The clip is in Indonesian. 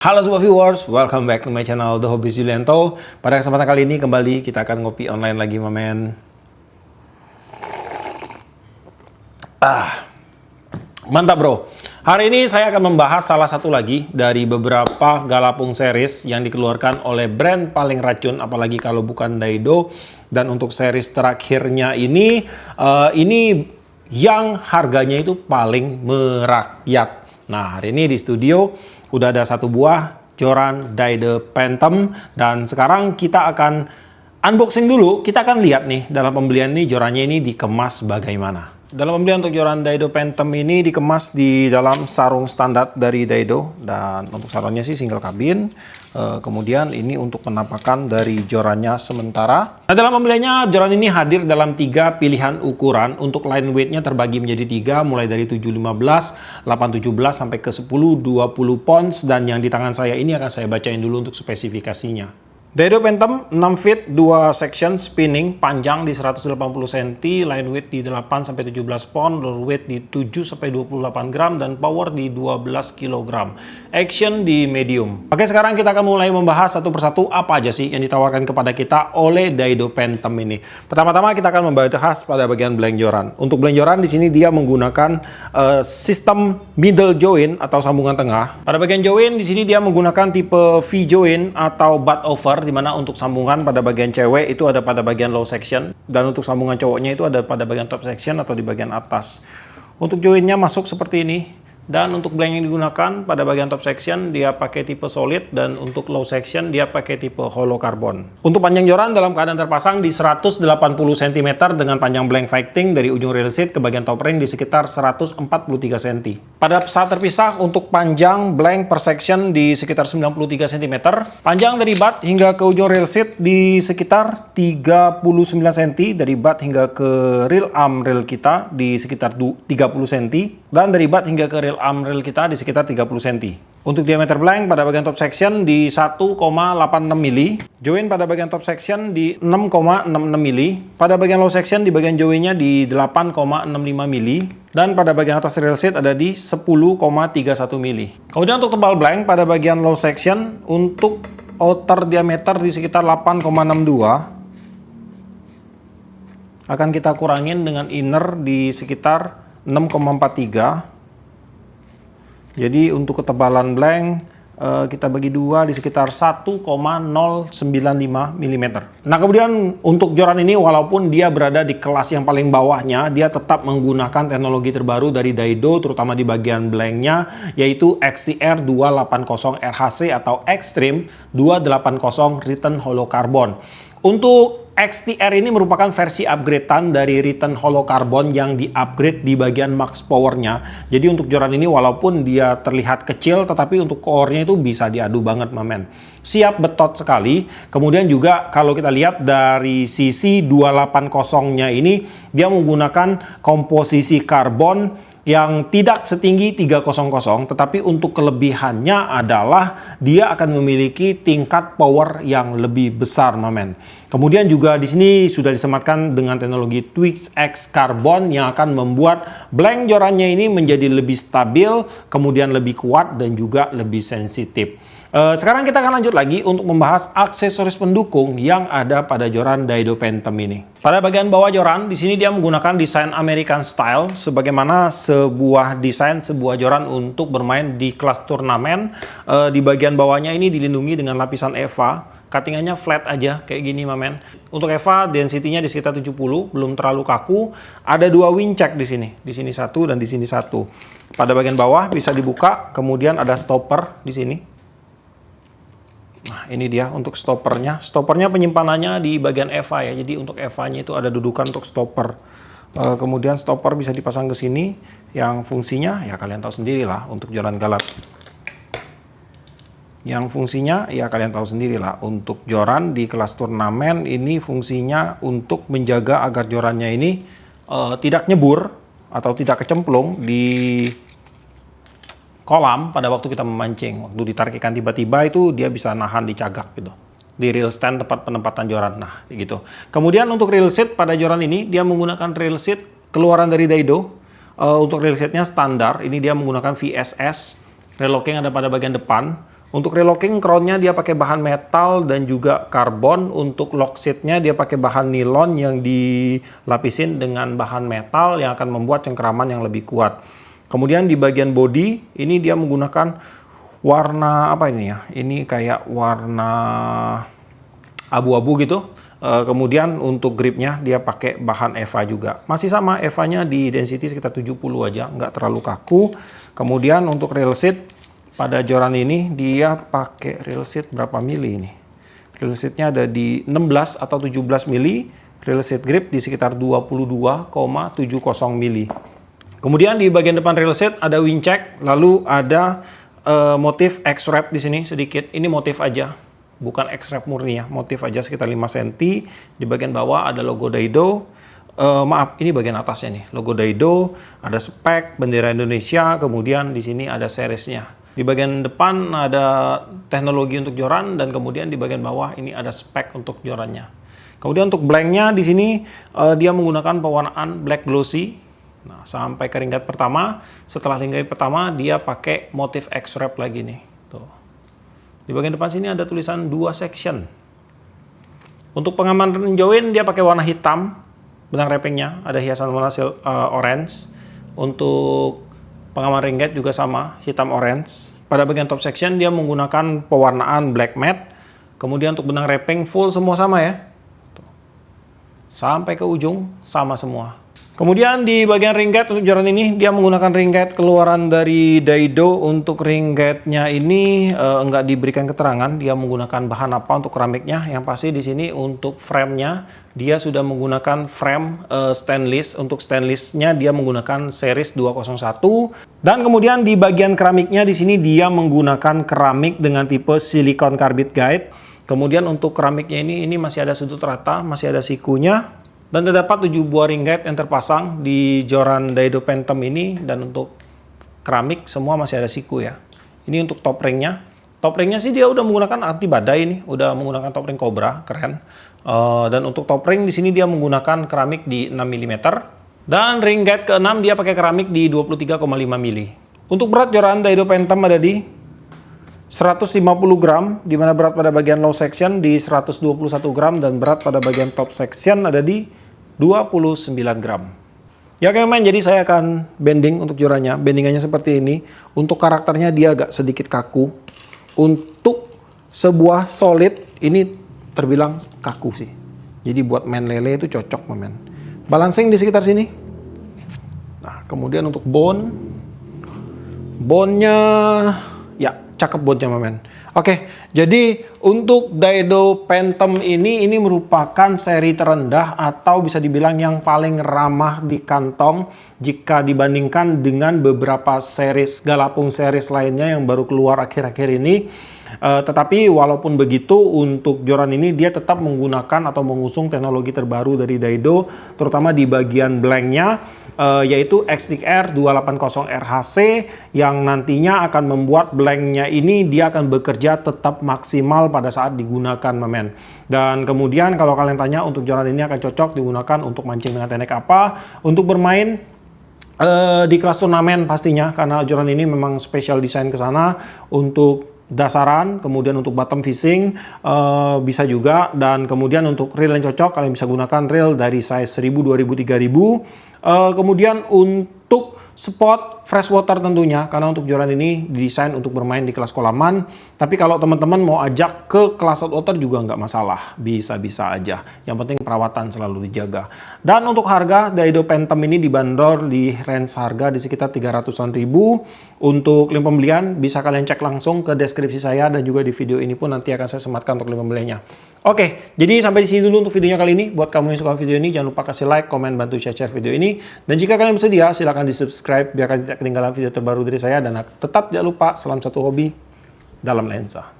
Halo semua viewers, welcome back to my channel The Hobby Julianto. Pada kesempatan kali ini kembali kita akan ngopi online lagi, men. Mantap bro. Hari ini saya akan membahas salah satu lagi dari beberapa Galapung series yang dikeluarkan oleh brand paling racun, apalagi kalau bukan Daido. Dan untuk series terakhirnya ini yang harganya itu paling merakyat. Nah, hari ini di studio udah ada satu buah joran Daido Phantom, dan sekarang kita akan unboxing dulu. Kita akan lihat nih dalam pembelian ini jorannya ini dikemas bagaimana. Dalam pembelian untuk joran Daido Phantom ini dikemas di dalam sarung standar dari Daido, dan untuk sarungnya sih single kabin. Kemudian ini untuk penampakan dari jorannya sementara. Nah, dalam pembeliannya joran ini hadir dalam 3 pilihan ukuran. Untuk line weightnya terbagi menjadi 3, mulai dari 715, 817 sampai ke 1020 pounds, dan yang di tangan saya ini akan saya bacain dulu untuk spesifikasinya. Daido Phantom 6 feet 2 section spinning, panjang di 180 cm, line weight di 8 sampai 17 pound, load weight di 7 sampai 28 gram, dan power di 12 kg. Action di medium. Oke, sekarang kita akan mulai membahas satu persatu apa aja sih yang ditawarkan kepada kita oleh Daido Phantom ini. Pertama-tama kita akan membahas pada bagian blank joran. Untuk blank joran di sini dia menggunakan sistem middle joint atau sambungan tengah. Pada bagian joint di sini dia menggunakan tipe V joint atau butt over, di mana untuk sambungan pada bagian cewek itu ada pada bagian low section, dan untuk sambungan cowoknya itu ada pada bagian top section atau di bagian atas. Untuk joinnya masuk seperti ini. Dan untuk blank yang digunakan pada bagian top section dia pakai tipe solid, dan untuk low section dia pakai tipe hollow carbon. Untuk panjang joran dalam keadaan terpasang di 180 cm dengan panjang blank fighting dari ujung rail seat ke bagian top ring di sekitar 143 cm. Pada saat terpisah untuk panjang blank per section di sekitar 93 cm. Panjang dari butt hingga ke ujung rail seat di sekitar 39 cm. Dari butt hingga ke real arm rail kita di sekitar 30 cm. Dan dari butt hingga ke real arm rail kita di sekitar 30 cm. Untuk diameter blank pada bagian top section di 1,86 mili. Join pada bagian top section di 6,66 mili. Pada bagian low section di bagian joinnya di 8,65 mili. Dan pada bagian atas rail seat ada di 10,31 mili. Kemudian untuk tebal blank pada bagian low section untuk outer diameter di sekitar 8,62. Akan kita kurangin dengan inner di sekitar 6,43. Jadi untuk ketebalan blank kita bagi 2 di sekitar 1,095 mm. Nah, kemudian untuk joran ini walaupun dia berada di kelas yang paling bawahnya, dia tetap menggunakan teknologi terbaru dari Daido, terutama di bagian blanknya, yaitu XTR 280 RHC atau Extreme 280 Written Hollow Carbon. Untuk XTR ini merupakan versi upgradean dari Written Hollow Carbon yang di-upgrade di bagian max powernya. Jadi untuk joran ini walaupun dia terlihat kecil, tetapi untuk core-nya itu bisa diadu banget, men. Siap betot sekali. Kemudian juga kalau kita lihat dari sisi 280-nya ini, dia menggunakan komposisi karbon yang tidak setinggi 300, tetapi untuk kelebihannya adalah dia akan memiliki tingkat power yang lebih besar, men. Kemudian juga di sini sudah disematkan dengan teknologi Twix X Carbon yang akan membuat blank jorannya ini menjadi lebih stabil, kemudian lebih kuat dan juga lebih sensitif. Sekarang kita akan lanjut lagi untuk membahas aksesoris pendukung yang ada pada joran Daido Phantom ini. Pada bagian bawah joran, di sini dia menggunakan desain American Style, sebagaimana sebuah desain sebuah joran untuk bermain di kelas turnamen. Di bagian bawahnya ini dilindungi dengan lapisan EVA. Cuttingannya flat aja kayak gini, men. Untuk EVA density-nya di sekitar 70, belum terlalu kaku. Ada 2 wing check di sini. Di sini 1 dan di sini 1. Pada bagian bawah bisa dibuka, kemudian ada stopper di sini. Nah, ini dia untuk stoppernya. Stoppernya penyimpanannya di bagian EVA ya. Jadi untuk EVA-nya itu ada dudukan untuk stopper. Kemudian stopper bisa dipasang ke sini. Yang fungsinya ya kalian tahu sendiri lah untuk joran galat. Yang fungsinya ya kalian tahu sendiri lah untuk joran di kelas turnamen ini fungsinya untuk menjaga agar jorannya ini tidak nyebur atau tidak kecemplung di kolam pada waktu kita memancing. Waktu ditarik ikan tiba-tiba itu dia bisa nahan di cagak gitu. Di reel stand tempat penempatan joran. Nah, gitu. Kemudian untuk reel seat pada joran ini dia menggunakan reel seat keluaran dari Daido. Untuk reel seatnya standar, ini dia menggunakan VSS. Reel locking ada pada bagian depan. Untuk relocking crownnya dia pakai bahan metal dan juga karbon. Untuk lock seatnya dia pakai bahan nilon yang dilapisin dengan bahan metal yang akan membuat cengkeraman yang lebih kuat. Kemudian di bagian bodi ini dia menggunakan warna apa ini ya? Ini kayak warna abu-abu gitu. Kemudian untuk gripnya dia pakai bahan EVA juga. Masih sama, EVA-nya di density sekitar 70 aja, nggak terlalu kaku. Kemudian untuk rail seat pada joran ini dia pakai rail seat berapa mili ini? Rail seatnya ada di 16 atau 17 mili. Rail seat grip di sekitar 22,70 mili. Kemudian di bagian depan rail seat ada winch check, lalu ada motif X-wrap di sini sedikit. Ini motif aja, bukan X-wrap murni ya. Motif aja sekitar 5 cm. Di bagian bawah ada logo Daido. Maaf, ini bagian atasnya nih. Logo Daido, ada spek, bendera Indonesia, kemudian di sini ada seriesnya. Di bagian depan ada teknologi untuk joran dan kemudian di bagian bawah ini ada spek untuk jorannya. Kemudian untuk blanknya di sini dia menggunakan pewarnaan black glossy. Nah, sampai ke ringkat pertama. Setelah ringkat pertama dia pakai motif X-wrap lagi nih. Tuh. Di bagian depan sini ada tulisan 2 section. Untuk pengaman join dia pakai warna hitam. Benang wrappingnya ada hiasan warna orange. Untuk pengaman ringgit juga sama, hitam orange. Pada bagian top section dia menggunakan pewarnaan black matte. Kemudian untuk benang wrapping full semua sama ya. Sampai ke ujung sama semua. Kemudian di bagian ringgit untuk joran ini dia menggunakan ringgit keluaran dari Daido. Untuk ringgitnya ini enggak diberikan keterangan dia menggunakan bahan apa untuk keramiknya. Yang pasti di sini untuk frame-nya dia sudah menggunakan frame stainless. Untuk stainless-nya dia menggunakan series 201. Dan kemudian di bagian keramiknya di sini dia menggunakan keramik dengan tipe silicon carbide guide. Kemudian untuk keramiknya ini masih ada sudut rata, masih ada sikunya. Dan terdapat 7 buah ringgit yang terpasang di joran Daido Phantom ini. Dan untuk keramik semua masih ada siku ya. Ini untuk top ringnya. Top ringnya sih dia udah menggunakan anti badai ini, udah menggunakan top ring Cobra, keren. Dan untuk top ring di sini dia menggunakan keramik di 6 mm. Dan ringgit ke-6 dia pakai keramik di 23,5 mm. Untuk berat joran Daido Phantom ada di 150 gram, di mana berat pada bagian low section di 121 gram dan berat pada bagian top section ada di 29 gram. Ya teman-teman, jadi saya akan bending untuk jorannya. Bendingannya seperti ini. Untuk karakternya dia agak sedikit kaku. Untuk sebuah solid ini terbilang kaku sih. Jadi buat main lele itu cocok teman. Balancing di sekitar sini. Nah, kemudian untuk bone-nya ya cakep bone-nya teman. Oke, jadi untuk Daido Phantom ini merupakan seri terendah atau bisa dibilang yang paling ramah di kantong jika dibandingkan dengan beberapa series Galapung series lainnya yang baru keluar akhir-akhir ini. Tetapi walaupun begitu untuk joran ini dia tetap menggunakan atau mengusung teknologi terbaru dari Daido, terutama di bagian blanknya, yaitu XTR 280 RHC yang nantinya akan membuat blanknya ini dia akan bekerja tetap maksimal pada saat digunakan memen. Dan kemudian kalau kalian tanya untuk joran ini akan cocok digunakan untuk mancing dengan teknik apa, untuk bermain di kelas turnamen pastinya, karena joran ini memang special design ke sana untuk dasaran, kemudian untuk bottom fishing bisa juga, dan kemudian untuk reel yang cocok kalian bisa gunakan reel dari size 1000, 2000, 3000. Kemudian untuk spot freshwater tentunya, karena untuk joran ini didesain untuk bermain di kelas kolaman. Tapi kalau teman-teman mau ajak ke kelas saltwater juga nggak masalah, bisa-bisa aja. Yang penting perawatan selalu dijaga. Dan untuk harga Daido Phantom ini dibanderol di range harga di sekitar 300-an ribu. Untuk link pembelian bisa kalian cek langsung ke deskripsi saya, dan juga di video ini pun nanti akan saya sematkan untuk link pembeliannya. Oke, jadi sampai di sini dulu untuk videonya kali ini. Buat kamu yang suka video ini, jangan lupa kasih like, komen, bantu share video ini. Dan jika kalian bersedia, silahkan di-subscribe biar kalian tidak ketinggalan video terbaru dari saya. Dan tetap jangan lupa, salam satu hobi dalam lensa.